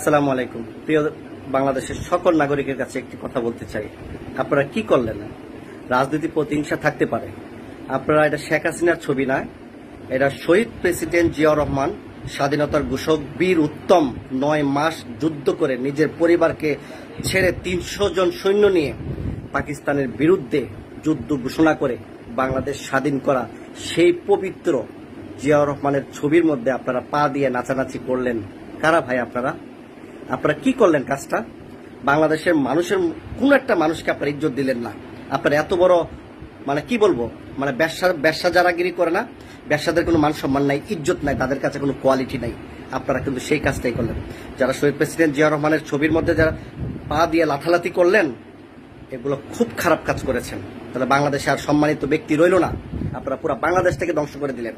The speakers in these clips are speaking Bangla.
আসসালামু আলাইকুম। প্রিয় বাংলাদেশের সকল নাগরিকের কাছে একটি কথা বলতে চাই, আপনারা কি করলেন? রাজনীতি প্রতিহিংসা থাকতে পারে, আপনারা এটা শেখ হাসিনার ছবি না, এটা শহীদ প্রেসিডেন্ট জিয়াউর রহমান স্বাধীনতার ঘোষক বীর উত্তম 9 মাস যুদ্ধ করে নিজের পরিবারকে ছেড়ে 300 জন সৈন্য নিয়ে পাকিস্তানের বিরুদ্ধে যুদ্ধ ঘোষণা করে বাংলাদেশ স্বাধীন করা সেই পবিত্র জিয়াউর রহমানের ছবির মধ্যে আপনারা পা দিয়ে নাচানাচি করলেন। কারা ভাই আপনারা কি করলেন কাজটা? বাংলাদেশের মানুষের কোন একটা মানুষকে আপনারা ইজ্জত দিলেন না। আপনারা এত বড় কি বলবো, ব্যবসা যারাগিরি করে না, ব্যবসাদের কোনো মান সম্মান নাই, ইজ্জত নাই, তাদের কাছে কোনো কোয়ালিটি নাই। আপনারা কিন্তু সেই কাজটাই করলেন। যারা শহীদ প্রেসিডেন্ট জিয়াউর রহমানের ছবির মধ্যে যারা পা দিয়ে লাথালাথি করলেন, এগুলো খুব খারাপ কাজ করেছেন। তাহলে বাংলাদেশে আর সম্মানিত ব্যক্তি রইল না, আপনারা পুরো বাংলাদেশটাকে ধ্বংস করে দিলেন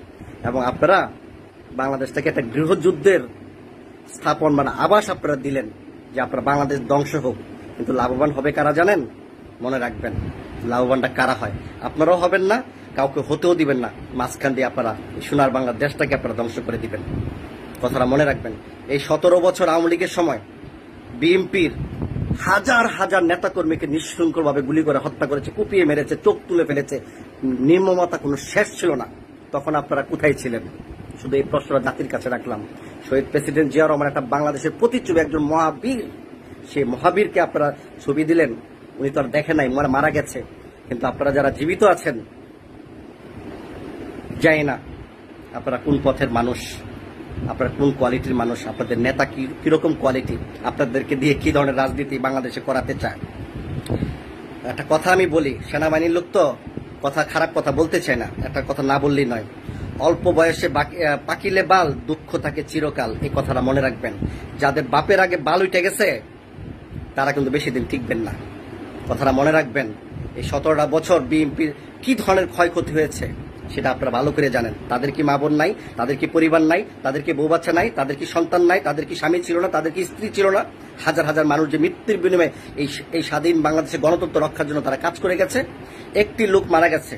এবং আপনারা বাংলাদেশটাকে একটা গৃহযুদ্ধের স্থাপন আবাস আপনারা দিলেন যে আপনারা বাংলাদেশ ধ্বংস হোক। কিন্তু লাভবান হবে কারা জানেন? মনে রাখবেন, লাভবানটা কারা হয়? আপনারাও হবেন না, কাউকে হতেও দিবেন না। মাঝখান দিয়ে আপনারা সোনার বাংলা দেশটাকে আপনারা ধ্বংস করে দিবেন। কথাটা মনে রাখবেন। এই 17 বছর আওয়ামী লীগের সময় বিএনপির হাজার হাজার নেতাকর্মীকে নিঃশৃঙ্খলভাবে গুলি করে হত্যা করেছে, কুপিয়ে মেরেছে, চোখ তুলে ফেলেছে, নির্মমতা কোনো শেষ ছিল না। তখন আপনারা কোথায় ছিলেন? শুধু এই প্রশ্নটা জাতির কাছে রাখলাম। শহীদ প্রেসিডেন্ট জিয়াউর রহমান একটা বাংলাদেশের প্রতিচ্ছবি, একজন মহাবীর। সেই মহাবীরকে আপনারা ছবি দিলেন, উনি তো আর দেখে নাই, মারা গেছে। কিন্তু আপনারা যারা জীবিত আছেন, জানি না আপনারা কোন পথের মানুষ, আপনারা কোন কোয়ালিটির মানুষ, আপনাদের নেতা কিরকম কোয়ালিটি, আপনাদেরকে দিয়ে কি ধরনের রাজনীতি বাংলাদেশে করাতে চায়। একটা কথা আমি বলি, সেনাবাহিনীর লোক তো কথা খারাপ কথা বলতে চায় না, একটা কথা না বললেই নয়। অল্প বয়সে পাকিলে বাল, দুঃখ থাকে চিরকাল। এই কথাটা মনে রাখবেন। যাদের বাপের আগে বাল উঠে গেছে তারা কিন্তু বেশি দিন টিকবেন না। কথাটা মনে রাখবেন। এই 17টা বছর বিএনপির কি ধরনের ক্ষয়ক্ষতি হয়েছে সেটা আপনারা ভালো করে জানেন। তাদের কি মা বোন নাই? তাদের কি পরিবার নাই? তাদের কি বউ বাচ্চা নাই? তাদের কি সন্তান নাই? তাদের কি স্বামী ছিল না? তাদের কি স্ত্রী ছিল না? হাজার হাজার মানুষ যে মৃত্যুর বিনিময়ে এই স্বাধীন বাংলাদেশের গণতন্ত্র রক্ষার জন্য তারা কাজ করে গেছে। একটি লোক মারা গেছে,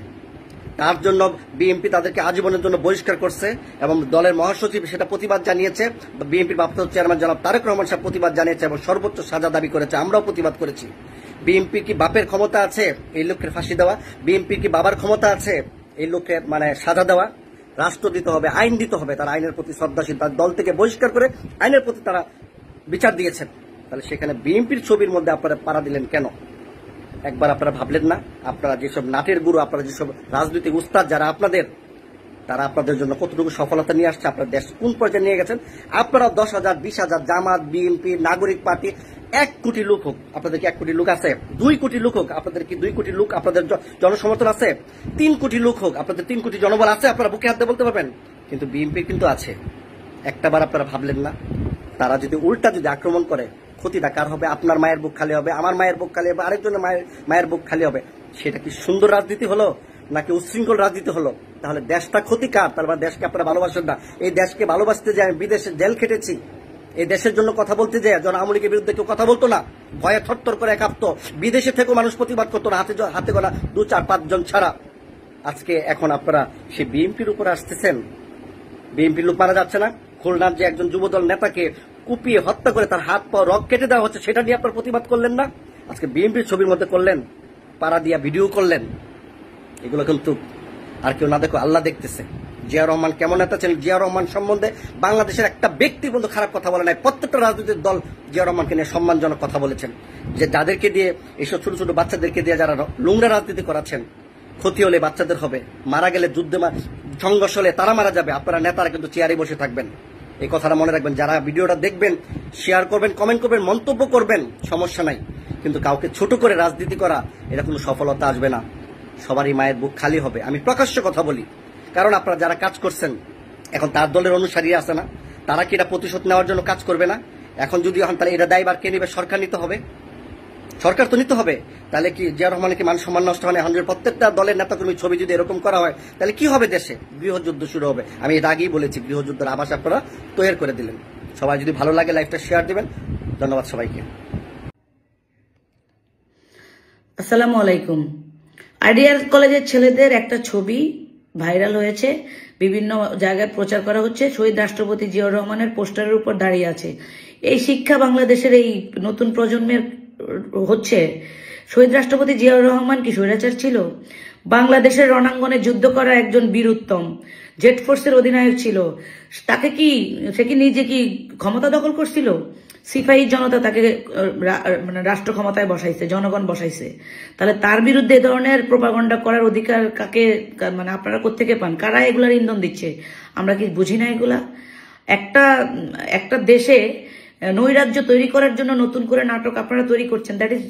তার জন্য বিএনপি তাদেরকে আজীবনের জন্য বহিষ্কার করছে এবং দলের মহাসচিব সেটা প্রতিবাদ জানিয়েছে। বিএনপির ভারপ্রাপ্ত চেয়ারম্যান জনাব তারেক রহমান সাহেব প্রতিবাদ জানিয়েছে এবং সর্বোচ্চ সাজা দাবি করেছে। আমরাও প্রতিবাদ করেছি। বিএনপির কি বাপের ক্ষমতা আছে এই লোকের ফাঁসি দেওয়া? বিএনপির কি বাবার ক্ষমতা আছে এই লোককে সাজা দেওয়া? রাষ্ট্র দিতে হবে, আইন দিতে হবে। তারা আইনের প্রতি শ্রদ্ধাশীল, তার দল থেকে বহিষ্কার করে আইনের প্রতি তারা বিচার দিয়েছেন। তাহলে সেখানে বিএনপির ছবির মধ্যে আপনারা পাড়া দিলেন কেন? একবার আপনারা ভাবলেন না? আপনারা যেসব নাটের গুরু, আপনারা যেসব রাজনৈতিক উস্তাদ যারা তারা আপনাদের জন্য কতটুকু সফলতা নিয়ে আসছে, আপনার দেশ কোন পর্যায়ে নিয়ে গেছেন। আপনারা 10,000, 20,000 জামাত, বিএনপি, নাগরিক পার্টি 1 কোটি লোক হোক, আপনাদের কি 1 কোটি লোক আছে? 2 কোটি লোক হোক, আপনাদের কি 2 কোটি লোক আপনাদের জনসমর্থন আছে? 3 কোটি লোক হোক, আপনাদের 3 কোটি জনবল আছে? আপনারা বুকে হাত দিয়ে বলতে পারবেন। কিন্তু বিএনপি কিন্তু আছে। একটাবার আপনারা ভাবলেন না? তারা যদি উল্টা আক্রমণ করে, ক্ষতিটা কার হবে? আপনার মায়ের বুক খালি হবে, আমার মায়ের বুক খালি হবে, আরেকজনের মায়ের বুক খালি হবে। সেটা কি সুন্দর রাজনীতি হলো নাকি উচ্ছৃঙ্খল রাজনীতি হলো? তাহলে দেশটা ক্ষতি কার? তারপর দেশকে আপনারা ভালোবাসেন না। এই দেশকে ভালোবাসতে যে আমি বিদেশে জেল খেটেছি, এই দেশের জন্য কথা বলতে যায়, যখন আওয়ামী লীগের বিরুদ্ধে কেউ কথা বলতো না, ভয়ে থরথর করে কাঁপতো, বিদেশে থেকেও মানুষ প্রতিবাদ করতো না, হাতে গোনা 2, 4, 5 জন ছাড়া। আজকে এখন আপনারা সেই বিএনপির উপরে আসতেছেন। বিএনপির লোক মারা যাচ্ছে না? খুলনার যে একজন যুবদল নেতাকে কুপিয়ে হত্যা করে তার হাত পা রক কেটে দেওয়া হচ্ছে, সেটা নিয়ে আপনার প্রতিবাদ করলেন না? আজকে বিএনপির ছবির মধ্যে করলেন, পাড়া দিয়া ভিডিও করলেন। এগুলো কিন্তু আর কেউ না দেখো, আল্লাহ দেখতেছে। জিয়া রহমান কেমন নেতা ছিলেন? জিয়া রহমান সম্বন্ধে বাংলাদেশের একটা ব্যক্তি বন্ধু খারাপ কথা বলে নাই। প্রত্যেকটা রাজনৈতিক দল জিয়া রহমানকে নিয়ে সম্মানজনক কথা বলেছেন। যে যাদেরকে দিয়ে এইসব ছোট ছোট বাচ্চাদেরকে দিয়ে যারা নোংরা রাজনীতি করাচ্ছেন, ক্ষতি হলে বাচ্চাদের হবে, মারা গেলে যুদ্ধে সংঘর্ষ হলে তারা মারা যাবে, আপনারা নেতারা কিন্তু চেয়ারে বসে থাকবেন। এই কথাটা মনে রাখবেন। যারা ভিডিওটা দেখবেন, শেয়ার করবেন, কমেন্ট করবেন, মন্তব্য করবেন, সমস্যা নাই। কিন্তু কাউকে ছোট করে রাজনীতি করা, এটা কোনো সফলতা আসবে না। সবারই মায়ের বুক খালি হবে। আমি প্রকাশ্য কথা বলি, কারণ আপনারা যারা কাজ করছেন, এখন তার দলের অনুসারী আছে না, তারা কি এটা প্রতিশোধ নেওয়ার জন্য কাজ করবে না? এখন যদি তাহলে এটা দায়ভার কে নেবে? সরকার নিতে হবে। সরকার তো নিতে হবে। তাহলে কি জিয়া রহমানের কি মান সম্মান নষ্ট হয়? এখন যদি প্রত্যেকটা দলের নেতাকর্মীর ছবি যদি এরকম করা হয়, তাহলে কি হবে? দেশে গৃহযুদ্ধ শুরু হবে। আমি এর আগেই বলেছি, গৃহযুদ্ধের আভাস আপনারা তৈরি করে দিলেন। সবাই যদি ভালো লাগে লাইভটা শেয়ার দিবেন। ধন্যবাদ সবাইকে। আসসালামু আলাইকুম। আইডিয়াল কলেজের ছেলেদের একটা ছবি ভাইরাল হয়েছে, বিভিন্ন জায়গায় প্রচার করা হচ্ছে। শহীদ রাষ্ট্রপতি জিয়াউর রহমানের পোস্টারের উপর দাঁড়িয়ে আছে। এই শিক্ষা বাংলাদেশের এই নতুন প্রজন্মের হচ্ছে। শহীদ রাষ্ট্রপতি জিয়াউর রহমান কি স্বৈরাচার ছিল? বাংলাদেশের রণাঙ্গনে যুদ্ধ করা একজন বীর উত্তম, জেট ফোর্সের অধিনায়ক ছিল। সে কি নিজে কি ক্ষমতা দখল করছিল? সিপাহী জনতা তাকে মানে রাষ্ট্র ক্ষমতায় বসাইছে, জনগণ বসাইছে। তাহলে তার বিরুদ্ধে এ ধরনের প্রোপাগান্ডা করার অধিকার কাকে, মানে আপনারা কোত্থেকে পান? কারা এগুলার ইন্ধন দিচ্ছে? আমরা কি বুঝি না এগুলা? একটা দেশে নৈরাজ্য তৈরি করার জন্য নতুন করে নাটক আপনারা তৈরি করছেন, that is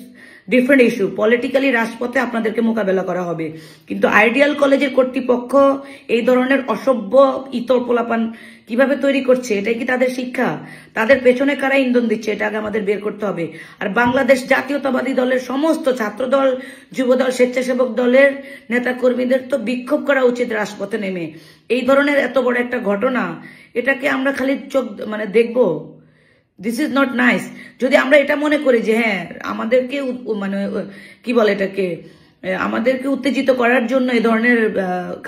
different issue. Politically রাজপথে আপনাদেরকে মোকাবেলা করা হবে, কিন্তু আইডিয়াল কলেজের কর্তৃপক্ষ এই ধরনের অসভ্য ইতর পোলাপান কিভাবে তৈরি করছে? এটাই কি তাদের শিক্ষা? তাদের পেছনে কারা ইন্ধন দিচ্ছে? এটা আগে আমাদের বের করতে হবে। আর বাংলাদেশ জাতীয়তাবাদী দলের সমস্ত ছাত্রদল, যুবদল, স্বেচ্ছাসেবক দলের নেতা কর্মীদের তো বিক্ষোভ করা উচিত রাজপথে নেমে। এই ধরনের এত বড় একটা ঘটনা, এটাকে আমরা খালি চোখ মানে দেখবো? This is not nice. যদি আমরা এটা মনে করি যে হ্যাঁ আমাদেরকে মানে কি বলে এটাকে, আমাদেরকে উত্তেজিত করার জন্য এই ধরনের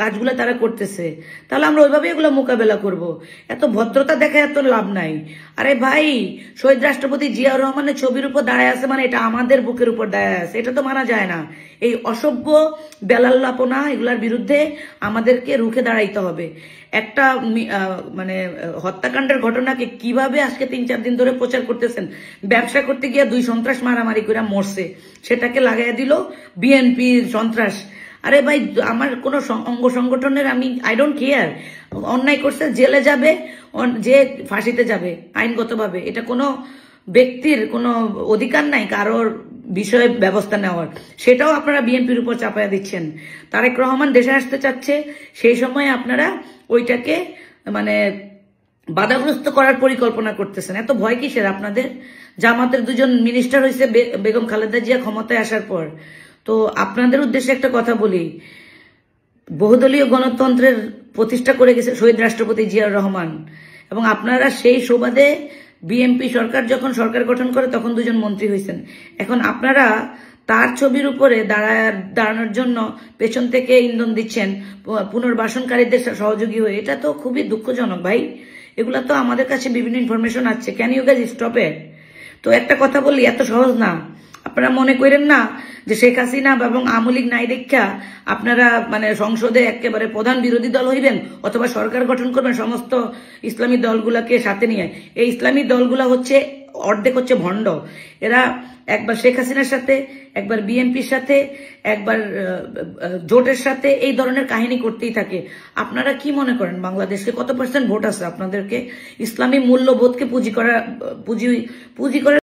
কাজগুলো তারা করতেছে, তাহলে আমরা ওইভাবে এগুলো মোকাবেলা করব। এত ভদ্রতা দেখা এত লাভ নাই। আরে ভাই, শহীদ রাষ্ট্রপতি জিয়াউর রহমানের ছবির উপর দাঁড়ায় আছে মানে এটা আমাদের বুকের উপর দাঁড়ায় আছে, এটা তো মানা যায় না। এই অসভ্য বেলাল্লাপনা এগুলার বিরুদ্ধে আমাদেরকে রুখে দাঁড়াইতে হবে। একটা মানে হত্যাকাণ্ডের ঘটনাকে কিভাবে আজকে 3-4 দিন ধরে প্রচার করতেছেন? ব্যবসা করতে গিয়ে 2 সন্ত্রাস মারামারি করে মরছে, সেটাকে লাগাইয়া দিল বিএনপি সন্ত্রাস। আরে ভাই, আমার কোন অঙ্গ সংগঠনের আই ডোন্ট কেয়ার। অন্যায় করছে জেলে যাবে, যে ফাঁসিতে যাবে আইনগতভাবে। এটা কোনো ব্যক্তির কোনো অধিকার নাই কারোর বিষয়ে ব্যবস্থা নেওয়ার, সেটাও আপনারা বিএনপির উপর চাপায়া দিচ্ছেন। তারেক রহমান দেশে আসতে চাচ্ছে, সেই সময় আপনারা ওইটাকে মানে বাধাগ্রস্ত করার পরিকল্পনা করতেছেন। এত ভয় কিসের আপনাদের? জামাতের 2জন মিনিস্টার হয়েছে বেগম খালেদা জিয়া ক্ষমতায় আসার পর। তো আপনাদের উদ্দেশ্যে একটা কথা বলি, বহুদলীয় গণতন্ত্রের প্রতিষ্ঠা করে গেছে শহীদ রাষ্ট্রপতি জিয়াউর রহমান, এবং আপনারা সেই সুবাদে বিএনপি সরকার যখন সরকার গঠন করে তখন 2জন মন্ত্রী হয়েছেন। এখন আপনারা তার ছবির উপরে দাঁড়ানোর জন্য পেছন থেকে ইন্ধন দিচ্ছেন পুনর্বাসনকারীদের সহযোগী হয়ে। এটা তো খুবই দুঃখজনক ভাই। এগুলা তো আমাদের কাছে বিভিন্ন ইনফরমেশন আছে। Can you guys stop it? তো একটা কথা বলি, এত সহজ না। আপনারা মনে করেন না যে শেখ হাসিনা এবং আওয়ামী লীগ নাই দেখা আপনারা মানে সংসদে একেবারে প্রধান বিরোধী দল হইবেন অথবা সরকার গঠন করবেন সমস্ত ইসলামী দলগুলাকে সাথে নিয়ে। এই ইসলামী দলগুলা হচ্ছে অর্ধেক হচ্ছে ভণ্ড। এরা একবার শেখ হাসিনার সাথে, একবার বিএনপির সাথে, একবার জোটের সাথে এই ধরনের কাহিনী করতেই থাকে। আপনারা কি মনে করেন বাংলাদেশে কত % ভোট আছে? আপনাদেরকে ইসলামী মূল্যবোধকে পুঁজি করার